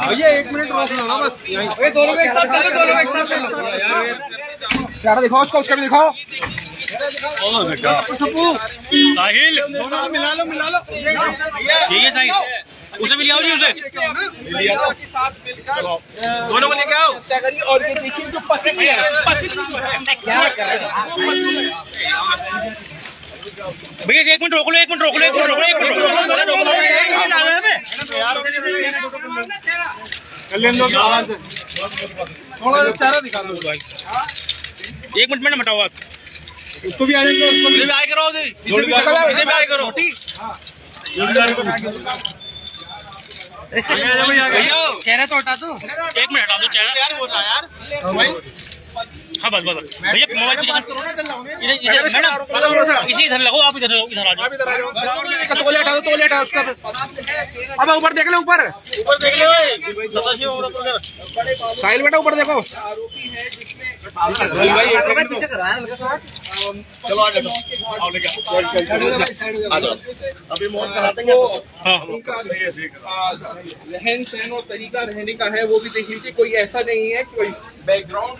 भैया 1 मिनट रोक लो ना बस यहीं। दोनों एक साथ चलो, दोनों एक साथ चलो। चेहरा दिखाओ उसका, उसका भी दिखाओ। साहिल दोनों को मिला लो, मिला लो। ठीक है साहिल, उसे भी ले आओ जी, उसे दोनों को लेके आओ। और ये देखिए जो पतली है, क्या कर रहे हैं भैया। 1 मिनट रोक लो, 1 मिनट रोक लो, 1 मिनट रोक लो, 1 मिनट रोक लो। थोड़ा चेहरा दिखा दो। 1 मिनट में ना हटाओ आप। उसको भी आने दो, उसको भी आए करो, इसे भी आए करो। चेहरा तो हटा दो। 1 मिनट हटा दो चेहरा। हाँ बस बस भैया, मोबाइल पे इसी इधर लगो, आप इधर आ जाओ, इधर आ जाओ। तोले हटा दो, तोले हटा उसका। अब ऊपर देख ले, ऊपर देख लो साहिल बेटा, ऊपर देखो। चलो आ जाओ, आओ लेके आ जाओ। अभी मोहन करा देंगे। रहन सहन और तरीका रहने का है वो भी देख लीजिए। कोई ऐसा नहीं है कोई बैकग्राउंड।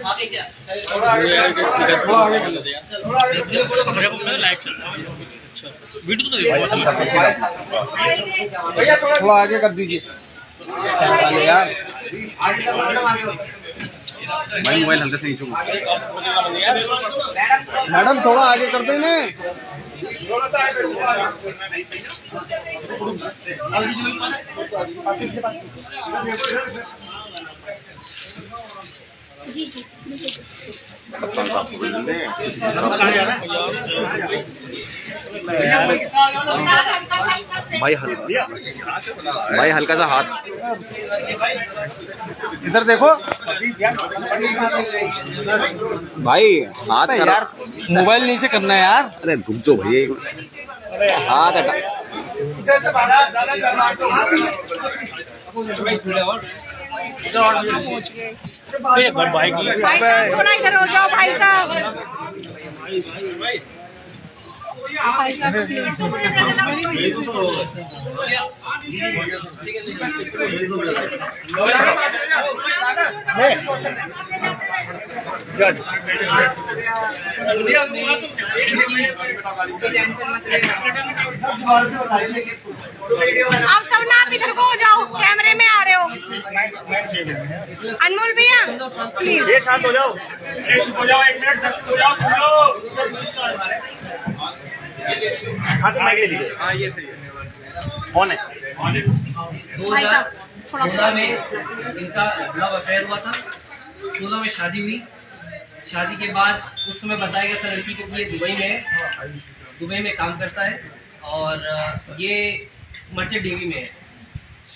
आगे क्या वीडियो तो थोड़ा आगे कर दीजिए यार। भाई मोबाइल हल्का से नीचे। मैडम थोड़ा आगे कर देना। जी जी भाई हल्का सा हाथ इधर देखो भाई, हाथ यार, मोबाइल नीचे करना है यार। अरे रुक जाओ भैया, हाथ हटा। भाई साहब थोड़ा इधर हो जाओ भाई साहब। भाई साहब आप सब ना आप इधर को हो जाओ, कैमरे में आ रहे हो। अनमोल भैया प्लीज शांत हो जाओ, 1 मिनट हो जाओ, सुन लो। हाँ ये सही है। कौन है? भाई साहब थोड़ा 16 में इनका लव अफेयर हुआ था। 16 में शादी हुई। शादी के बाद उस समय बताया गया था लड़की को कि ये दुबई में काम करता है और ये मर्चेंट नेवी में है।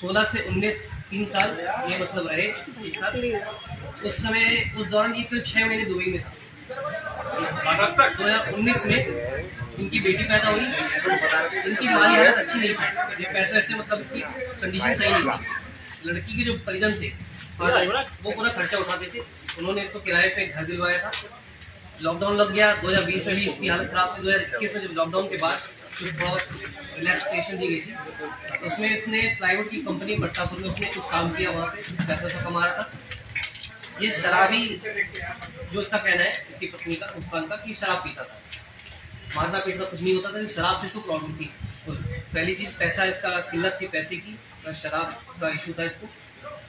16 से 19 3 साल ये मतलब रहे एक साथ। उस समय उस दौरान ये फिर 6 महीने दुबई में था। 2019 में इनकी बेटी पैदा हुई। इनकी माली हालत अच्छी नहीं थी, ये पैसे वैसे मतलब इसकी कंडीशन सही नहीं थी। लड़की के जो परिजन थे वो पूरा खर्चा उठाते थे। उन्होंने इसको किराए पे घर दिलवाया था। लॉकडाउन लग गया 2020 में भी इसकी हालत खराब थी। 2021 में जब लॉकडाउन के बाद कुछ बहुत रिलैक्सेशन दी गई थी, उसमें इसने प्लाईवुड की कंपनी बट्टापुर में उसने कुछ काम किया, वहाँ पे पैसा कमा रहा था। ये शराबी, जो इसका कहना है इसकी पत्नी का मुस्कान का, कि शराब पीता था। मारना पीटना कुछ नहीं होता था, शराब से इसको प्रॉब्लम थी। पहली चीज पैसा, इसका किल्लत थी पैसे की, शराब का इशू था इसको।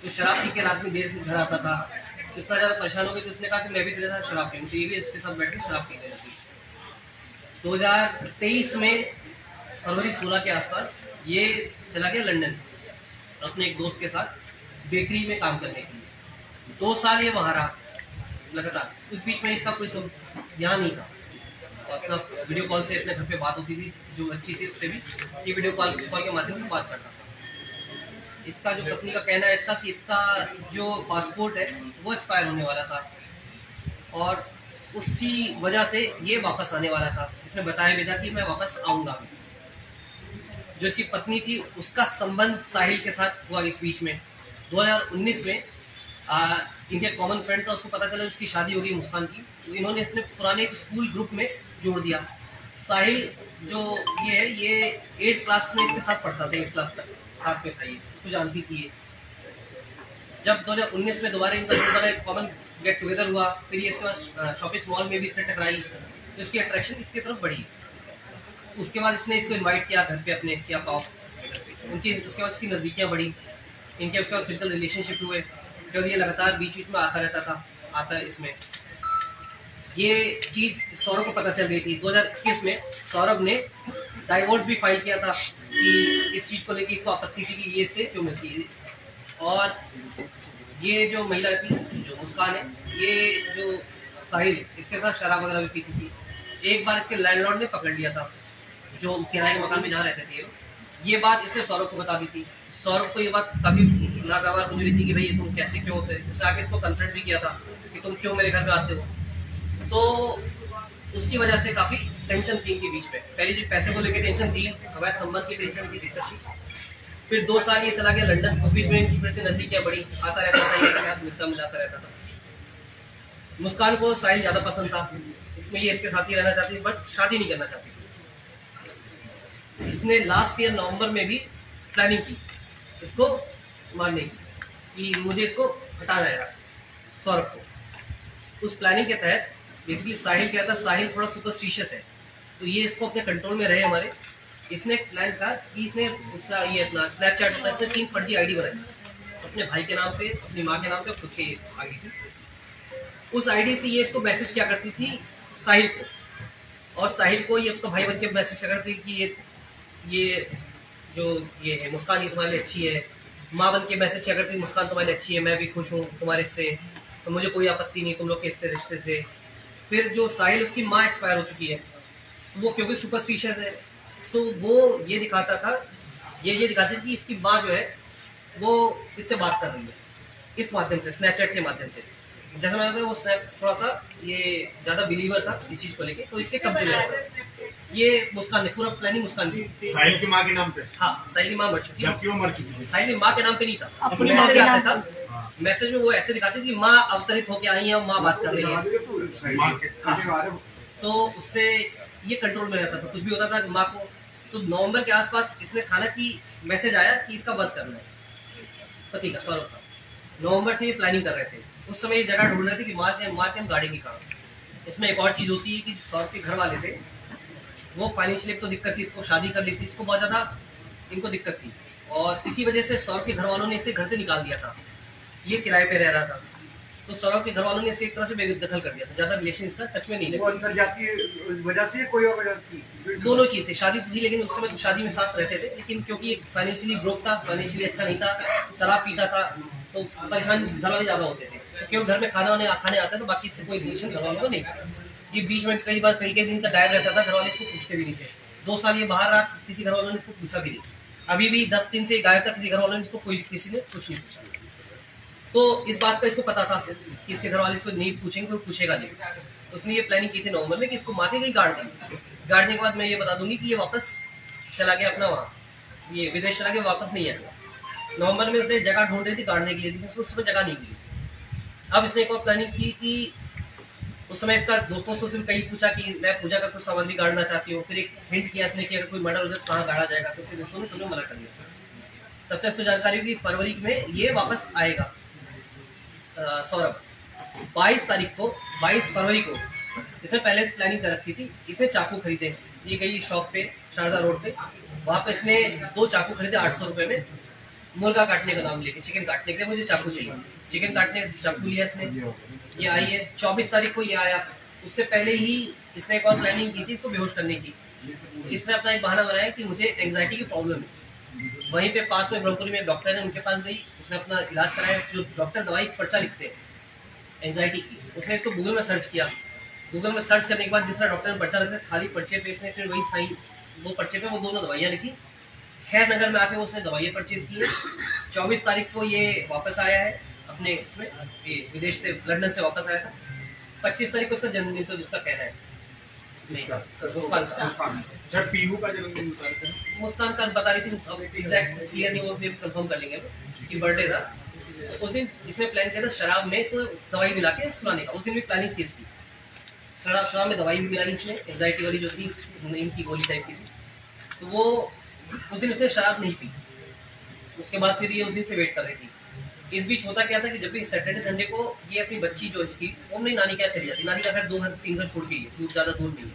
तो शराब पी के रात में देर से घर आता था। इतना ज्यादा परेशान हो गए तो इसने कहा कि मैं भी तेरे साथ शराब पीऊँ। तो ये भी इसके साथ बैठ के शराब पीते रहती। 2023 में फरवरी 16 के आसपास ये चला गया लंदन अपने एक दोस्त के साथ बेकरी में काम करने के लिए। 2 साल ये वहाँ रहा लगातार। उस बीच में इसका कोई ध्यान नहीं था। अपना वीडियो कॉल से अपने घर पे बात होती थी, जो अच्छी थी उससे भी ये वीडियो कॉल के माध्यम से बात करता था। इसका जो पत्नी का कहना है इसका कि इसका जो पासपोर्ट है वो एक्सपायर होने वाला था और उसी वजह से ये वापस आने वाला था। इसने बताया भी था कि मैं वापस आऊंगा। जो इसकी पत्नी थी उसका संबंध साहिल के साथ हुआ इस बीच में 2019 में। इनके कॉमन फ्रेंड था, उसको पता चला उसकी शादी हो गई मुस्कान की, तो इन्होंने अपने पुराने एक स्कूल ग्रुप में जोड़ दिया। साहिल जो ये है ये 8th क्लास में इसके साथ पढ़ता था, 8th क्लास तक साथ में था, ये उसको जानती थी ये। जब 2019 में दोबारा इनका कॉमन गेट टुगेदर हुआ, फिर ये इसके पास शॉपिंग मॉल में भी इससे टकराई, तो इसकी अट्रैक्शन इसकी तरफ बढ़ी। उसके बाद इसने इसको इनवाइट किया घर पे अपने, क्या पाओ उनकी, उसके बाद इसकी नज़दीकियाँ बढ़ी, इनके उसके बाद फिजिकल रिलेशनशिप हुए, जो ये लगातार बीच बीच में आता रहता था, आता है इसमें। ये चीज़ सौरभ को पता चल गई थी। 2021 में सौरभ ने डाइवोर्स भी फाइल किया था कि इस चीज़ को लेकर इसको आपत्ति थी कि ये इससे क्यों मिलती है। और ये जो महिला थी जो मुस्कान है, ये जो साहिल इसके साथ शराब वगैरह भी पीती थी। एक बार इसके लैंडलॉर्ड ने पकड़ लिया था, जो किराए के मकान में जहाँ रहते थे ये बात इसने सौरभ को बता दी थी। सौरभ को ये बात काफ़ी नागवार गुजरी थी कि भाई तुम कैसे क्यों होते, उसने आके इसको कन्फ्रंट भी किया था कि तुम क्यों मेरे घर पे आते हो। तो उसकी वजह से काफ़ी टेंशन थी इनके बीच में। पहले जो पैसे को लेकर टेंशन थी, अवैध संबंध की टेंशन थी, दिक्कत थी। फिर 2 साल ये चला गया लंदन, उस बीच में इनकी फिर से नजदीकियाँ बढ़ी, आता रहता था, ये साथ मिलता मिलाता रहता था। मुस्कान को साहिल ज़्यादा पसंद था, इसमें ये इसके साथ ही रहना चाहती थी, बट शादी नहीं करना चाहती थी। इसने लास्ट ईयर नवंबर में भी प्लानिंग की इसको मारने की, कि मुझे इसको हटाना है सौरभ को। उस प्लानिंग के तहत बेसिकली साहिल क्या था, साहिल थोड़ा सुपरस्टिशियस है, तो ये इसको अपने कंट्रोल में रहे हमारे। इसने प्लान था कि इसने इसका ये अपना स्नैपचैट होता है, इसने 3 फर्जी आईडी बनाई, अपने भाई के नाम पे, अपनी माँ के नाम पे, खुद की आईडी थी। उस आईडी से ये इसको मैसेज क्या करती थी साहिल को, और साहिल को ये उसका भाई बन के मैसेज क्या करती थी कि ये जो ये है मुस्कान, ये तुम्हारे लिए अच्छी है। माँ बन के मैसेज क्या करती थी, मुस्कान तुम्हारे लिए अच्छी है, मैं भी खुश हूँ तुम्हारे से, तो मुझे कोई आपत्ति नहीं तुम लोग के इससे रिश्ते से। फिर जो साहिल, उसकी माँ एक्सपायर हो चुकी है, वो क्योंकि सुपरस्टिशियस है, तो वो ये दिखाता था, ये दिखाती थी कि इसकी माँ जो है वो इससे बात कर रही है इस माध्यम से, स्नैपचैट के माध्यम से। जैसा मैंने बताया वो स्नैप थोड़ा सा ये ज़्यादा बिलीवर था इस चीज़ को लेके, तो इससे कब्जे में था। ये मुस्कान ने पूरा प्लानिंग मुस्कान की, साहिल की माँ के नाम पे। हाँ, साहिल की माँ मर चुकी है। क्यों मर चुकी है? साहिल की माँ के नाम पे नहीं था, अपनी माँ के नाम था। मैसेज में वो ऐसे दिखाती थी कि माँ अवतरित होके आई है और माँ बात कर रही है, तो उससे ये कंट्रोल में रहता था। कुछ भी होता था माँ को, तो नवंबर के आसपास इसने खाना की मैसेज आया कि इसका वध करना है, पति का, सौरभ का। नवंबर से ये प्लानिंग कर रहे थे। उस समय ये जगह ढूंढ रहे थे कि मार के हम गाड़ेंगे कहाँ। इसमें एक और चीज़ होती है कि सौरभ के घर वाले थे, वो फाइनेंशियली तो दिक्कत थी, इसको शादी कर ली थी, इसको बहुत ज़्यादा इनको दिक्कत थी, और इसी वजह से सौरभ के घर वालों ने इसे घर से निकाल दिया था। ये किराए पे रह रहा था, तो सौरभ के घर वालों ने इसके एक तरह से बेदखल कर दिया था, ज़्यादा रिलेशन इसका टच में नहीं लगा। अंदर जाती वजह से कोई और वजह थी? दोनों चीज़ थी, शादी थी, लेकिन उस समय तो शादी में साथ रहते थे, लेकिन क्योंकि फाइनेंशियली ब्रोक था, फाइनेंशियली अच्छा नहीं था, शराब पीता था, तो परेशान घर वाले ज़्यादा होते थे। क्योंकि घर में खाने आता है, तो बाकी से कोई रिलेशन घर वालों को नहीं था। ये बीच में कई बार कई दिन का गायब रहता था, घर वाले इसको पूछते भी नहीं थे। 2 साल ये बाहर रहा, किसी घर वालों ने इसको पूछा भी नहीं। अभी भी 10 दिन से गायब था, किसी घर वालों ने इसको किसी ने कुछ नहीं पूछा। तो इस बात का इसको पता था कि इसके घर वाले इसको नहीं पूछेंगे, कोई पूछेगा नहीं, तो उसने ये प्लानिंग की थी नवंबर में कि इसको माथे कहीं गाड़ देंगे। गाड़ने के बाद मैं ये बता दूंगी कि ये वापस चला गया अपना वहाँ, ये विदेश चला गया, वापस नहीं आया। नवंबर में उसने जगह ढूंढ रही थी गाड़ने के लिए, लेकिन उसको उस समय जगह नहीं मिली। अब इसने एक और प्लानिंग की कि उस समय इसका दोस्तों से उसने कहीं पूछा कि मैं पूजा का कुछ सामान भी गाड़ना चाहती हूँ। फिर एक हिंट किया इसने कि अगर कोई मर्डर हो जाए कहाँ गाड़ा जाएगा, तो उसके दोस्तों ने सुनो मना कर दिया। तब तक इसको जानकारी हुई फरवरी में ये वापस आएगा। सौरभ 22 फरवरी को इसने पहले से प्लानिंग कर रखी थी। इसने चाकू खरीदे, ये गई शॉप पे शारदा रोड पे, वहाँ पे इसने 2 चाकू खरीदे 800 रुपये में, मुर्गा काटने का नाम लेके, चिकन काटने के लिए मुझे चाकू चाहिए। चिकन काटने का चाकू लिया इसने, ये आई है 24 तारीख को ये आया। उससे पहले ही इसने एक और प्लानिंग की थी इसको बेहोश करने की। इसने अपना एक बहाना बनाया कि मुझे एंग्जाइटी की प्रॉब्लम है। वहीं पे पास में ब्रह्मपुरी में डॉक्टर है, उनके पास गई, उसने अपना इलाज कराया। जो डॉक्टर दवाई पर्चा लिखते हैं एंग्जाइटी की, उसने इसको गूगल में सर्च किया। गूगल में सर्च करने के बाद जिस तरह डॉक्टर ने पर्चा रखा खाली पर्चे पे, इसने फिर वही साइन वो पर्चे पे वो दोनों दवाइयाँ लिखी। खैर नगर में आके उसने दवाइयाँ परचेज की है। 24 तारीख को ये वापस आया है अपने उसमें, विदेश से लंदन से वापस आया था। 25 तारीख को उसका जन्मदिन तो जिसका कहना है मुस्कान का। सर पीहू का जन्मदिन बताते हैं। मुस्कान का बता रही थी, अब एग्जैक्ट क्लियर नहीं, वो भी कंफर्म कर लेंगे कि बर्थडे था। तो उस दिन इसने प्लान किया था शराब में इसको दवाई मिला के सुनाने का। उस दिन भी प्लानिंग थी इसकी, शराब में दवाई भी मिलाई इसने, एंजाइटी वाली जो थी इनकी गोली टाइप की थी। तो वो उस दिन उसने शराब नहीं पी। उसके बाद फिर ये उस दिन से वेट कर रही थी। इस बीच होता क्या था कि जब भी सैटरडे संडे को ये अपनी बच्ची जो इसकी, वो अपनी नानी के यहाँ चली जाती। नानी का घर 2-3 घर छोड़ के ही है, दूर ज़्यादा दूर नहीं है।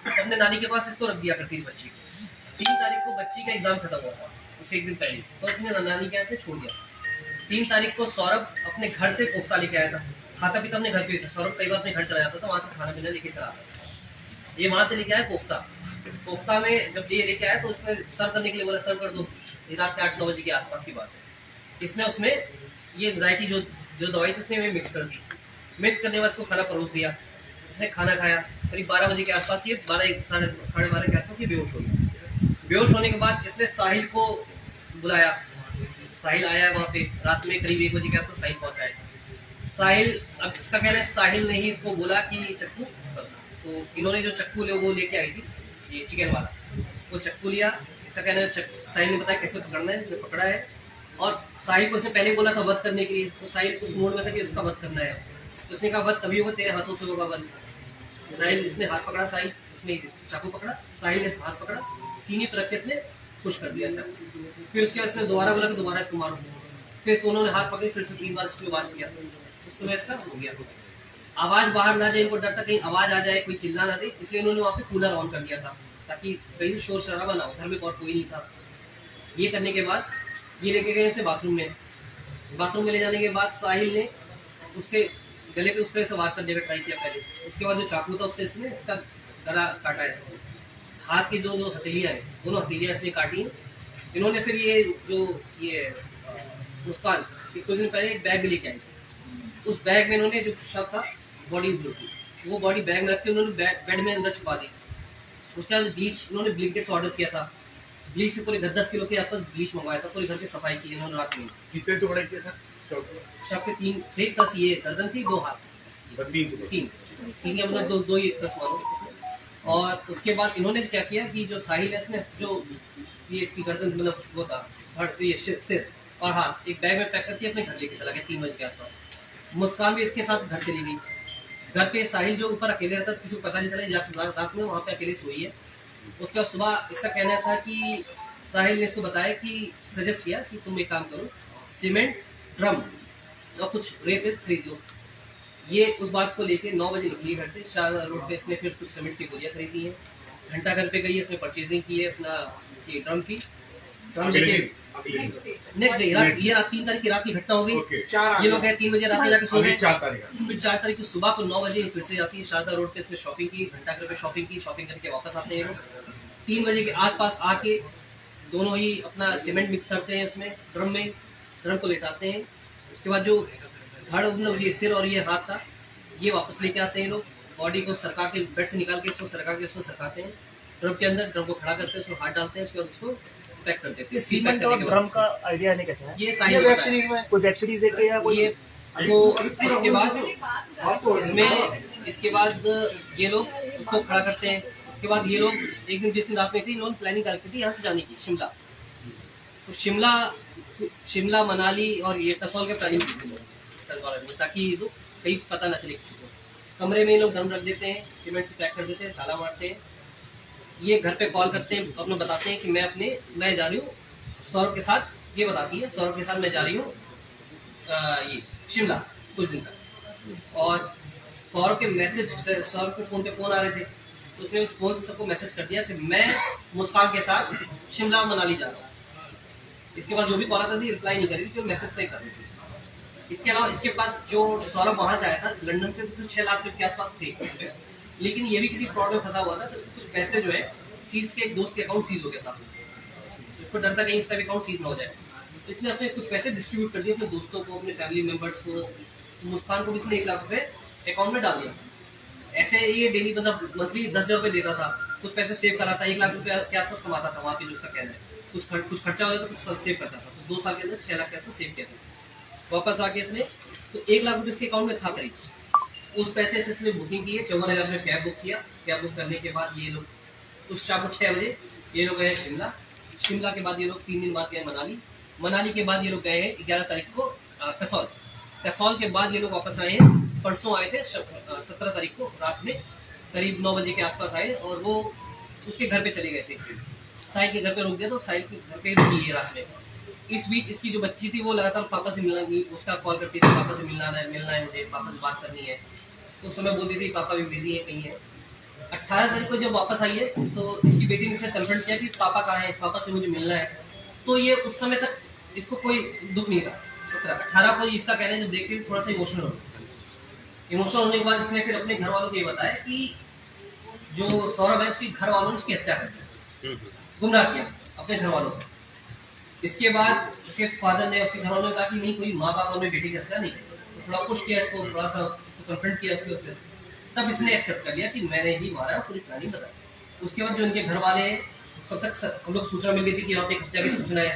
तो अपने नानी के पास इसको रख दिया करती थी बच्ची को। 3 तारीख को बच्ची का एग्जाम खत्म हुआ था, उससे एक दिन पहले, तो अपने नानी के यहाँ से छोड़ दिया। 3 तारीख को सौरभ अपने घर से कोफ्ता लेके आया था। खाता पीता अपने घर पे था। सौरभ कई बार अपने घर चला जाता था, वहाँ से खाना पीना लेके चला आता। ये वहाँ से लेके आया कोफ्ता। कोफ्ता में जब ये लेके आया तो उसने सर्व करने के लिए बोला, सर्व कर दो। रात के 8-9 बजे के आसपास की बात है। इसने उसमें ये एंजाइटी जो दवाई थी उसने मिक्स कर दी। मिक्स करने के बाद इसको खाना परोस दिया। इसने खाना खाया। करीब 12 बजे के आसपास, ये 12-12:30 के आसपास ये बेहोश हो गया। बेहोश होने के बाद इसने साहिल को बुलाया। साहिल आया वहाँ पे रात में करीब 1 बजे के आसपास साहिल पहुँचा है। साहिल, अब इसका कहना है साहिल ने ही इसको बोला कि चक्कू, तो इन्होंने जो चक्कू वो लेके आई थी, ये चिकन वाला, वो चक्कू लिया। इसका कहना है साहिल ने बताया कैसे पकड़ना है, इसने पकड़ा है। और साहिल को उसने पहले बोला था वध करने के लिए, तो साहिल उस मूड में था कि उसका वध करना है। तो उसने कहा वध तभी होगा, तेरे हाथों से होगा वध। साहिल, इसने हाथ पकड़ा, साहिल इसने चाकू पकड़ा, साहिल ने हाथ पकड़ा, सीने पर रख के इसने पुश कर दिया चाकू। फिर उसके बाद इसने दोबारा बोला कि दोबारा इसको मारो। फिर तो उन्होंने हाथ पकड़े, फिर से 3 बार इसको वार किया। उस समय इसका हो गया। आवाज बाहर ना जाए, इनको डर था कहीं आवाज आ जाए, कोई चिल्ला ना दे, इसलिए इन्होंने वहाँ पे कूलर ऑन कर दिया था ताकि कहीं शोर शराबा ना हो। घर में और कोई नहीं था। ये करने के बाद ये लेके गए इसे बाथरूम में। बाथरूम में ले जाने के बाद साहिल ने उससे गले पे उस तरह से वार करने का ट्राई किया पहले। उसके बाद जो चाकू था उससे इसने इसका गला काटा है। हाथ की जो हथेलियाँ हैं, दोनों हथेलियाँ इसने काटी हैं। इन्होंने फिर ये मुस्कान कुछ दिन पहले एक बैग भी लेके आई। उस बैग में इन्होंने जो शव था, बॉडी जो थी, वो बॉडी बैग में रख के उन्होंने बेड में अंदर छुपा दी। उसके बाद ब्लीच, इन्होंने ब्लिंकेट से ऑर्डर किया था। ब्लीच से पूरे 10 किलो के आसपास ब्लीच मंगवाया था। पूरे घर की सफाई की इन्होंने रात में। कितने टुकड़े किए था शव के 3 थे, प्लस ये गर्दन थी, 2 हाथ, 3 या मतलब 2 ही प्लस मानो इसमें। और उसके बाद इन्होंने क्या किया कि जो साहिल है इसने जो ये इसकी गर्दन मतलब वो था, ये सिर और हाथ एक बैग में पैक करके अपने घर लेके चला गया 3 बजे के आसपास। मुस्कान भी इसके साथ घर चली गई। घर पे साहिल जो ऊपर अकेले रहता था, किसी को पता नहीं चला, रात में वहाँ पे अकेले सोई है। उसके बाद सुबह इसका कहना था कि साहिल ने इसको बताया कि सजेस्ट किया कि तुम एक काम करो, सीमेंट, ड्रम और कुछ रेत खरीद लो। ये उस बात को लेके 9 बजे निकली घर से। शाहजहां रोड पे इसने फिर कुछ सीमेंट की गोलियां खरीदी हैं। घंटा घर पे गई, इसने परचेजिंग की है अपना इसकी ड्रम की। ड्रम लेके नेक्स्ट डे ये रात 3 तारीख की रात की घटना हो गई। ये लोग गए 3 बजे रात में जाके सो गए। 4 तारीख की सुबह को 9 बजे फिर से जाती है शारदा रोड पे। इसने शॉपिंग की, घंटा घर पे शॉपिंग की। शॉपिंग करके वापस आते हैं लोग। 3 बजे के आसपास आके दोनों ही अपना सीमेंट मिक्स करते हैं इसमें ड्रम में, ड्रम को लेटाते हैं। उसके बाद जो धड़ मतलब ये सिर और ये हाथ था, ये वापस लेके आते हैं लोग। बॉडी को सरका के बेड से निकाल के इसको सरका के इसको सरकाते हैं ड्रम के अंदर। ड्रम को खड़ा करते हैं, उसमें हाथ डालते हैं, उसके बाद उसको पैक कर देते हैं। सीमेंट और ड्रम का आइडिया नहीं कैसा है? ये साहिल वेब सीरीज में कोई वेब सीरीज देख के या कोई ये तो इसके बाद ये लोग उसको खड़ा करते हैं। उसके बाद ये लोग एक दिन जिस दिन रात में थी, इन्होंने प्लानिंग कर रखी थी यहाँ से जाने की शिमला। तो शिमला मनाली और ये कसौल के प्लानिंग की थी ताकि ये लोग कहीं पता ना चले किसी को। कमरे में ये लोग ड्रम रख देते हैं, सीमेंट से पैक कर देते हैं, ताला मारते हैं। ये घर पे कॉल करते हैं, अपने बताते हैं कि मैं जा रही हूँ सौरभ के साथ। ये बताती है सौरभ के साथ मैं जा रही हूँ ये शिमला कुछ दिन तक। और सौरभ के मैसेज, सौरभ के फोन पे फोन आ रहे थे, तो उसने उस फोन से सबको मैसेज कर दिया कि मैं मुस्कान के साथ शिमला मनाली जा रहा हूँ। इसके बाद जो भी कॉल आता थी रिप्लाई नहीं करी थी, तो मैसेज से ही कर रही थी। इसके अलावा इसके पास जो सौरभ वहां से आया था लंदन से, तो कुछ 6 लाख रुपए के आसपास थे। लेकिन ये भी किसी फ्रॉड में फंसा हुआ था, तो उसको कुछ पैसे जो है सीज के एक दोस्त के अकाउंट सीज हो गया था। उसको डर था कहीं इसका भी अकाउंट सीज ना हो जाए, तो इसने अपने कुछ पैसे डिस्ट्रीब्यूट कर दिए अपने दोस्तों को, अपने फैमिली मेंबर्स को। तो मुस्कान को भी इसने 1 लाख रुपए अकाउंट में डाल दिया। ऐसे ये डेली मतलब मंथली 10,000 रुपए देता था, कुछ पैसे सेव करा था, 1 लाख रुपए के आसपास कमाता था वहाँ पे, जो उसका कहना है। कुछ खर्चा हो जाता तो कुछ सेव करता था। तो 2 साल के अंदर 6 लाख के आसपास सेव किया था। वापस आके इसने तो 1 लाख रुपए इसके अकाउंट में था करीब। उस पैसे से इसने बुकिंग की है, 54,000 में कैब बुक किया। कैब बुक करने के बाद ये लोग उस शाम को 6 बजे ये लोग गए शिमला। शिमला के बाद ये लोग 3 दिन बाद गए मनाली। मनाली के बाद ये लोग गए हैं 11 तारीख को कसौल। कसौल के बाद ये लोग वापस आए हैं, परसों आए थे 17 तारीख को रात में करीब 9 बजे के आसपास आए और वो उसके घर पे चले गए थे। साहिल के घर पे रुक गए तो साहिल के घर पे रुकी है रात में। इस बीच इसकी जो बच्ची थी वो लगातार पापा से मिलना की उसका कॉल करती थी, पापा से मिलना है मुझे, पापा से बात करनी है। उस समय बोलती थी पापा भी बिजी है, कहीं है। 18 तारीख को जब वापस आई है तो इसकी बेटी ने इसे कन्फर्म किया कि पापा कहाँ है, पापा से मुझे मिलना है। तो ये उस समय तक इसको कोई दुख नहीं था। 18 को इसका कहना है जब देख के थोड़ा सा इमोशनल हो गया। इमोशनल होने के बाद इसने फिर अपने घर वालों को ये बताया कि जो सौरभ है उसके घर वालों ने उसकी हत्या कर दी, गुमराह किया अपने घर वालों को। इसके बाद उसके फादर ने उसके घर वालों ने कहा कि नहीं, कोई माँ बाप अपने बेटी की हत्या नहीं की। तो थोड़ा पुश किया इसको, थोड़ा सा इसको कन्फ्रंट किया इसके ऊपर, तब इसने एक्सेप्ट कर लिया कि मैंने ही मारा है, पूरी कहानी बता। उसके बाद जो इनके घर वाले हैं तब तक हम लोग सूचना मिल गई थी कि यहाँ पे एक हत्या की सूचना है।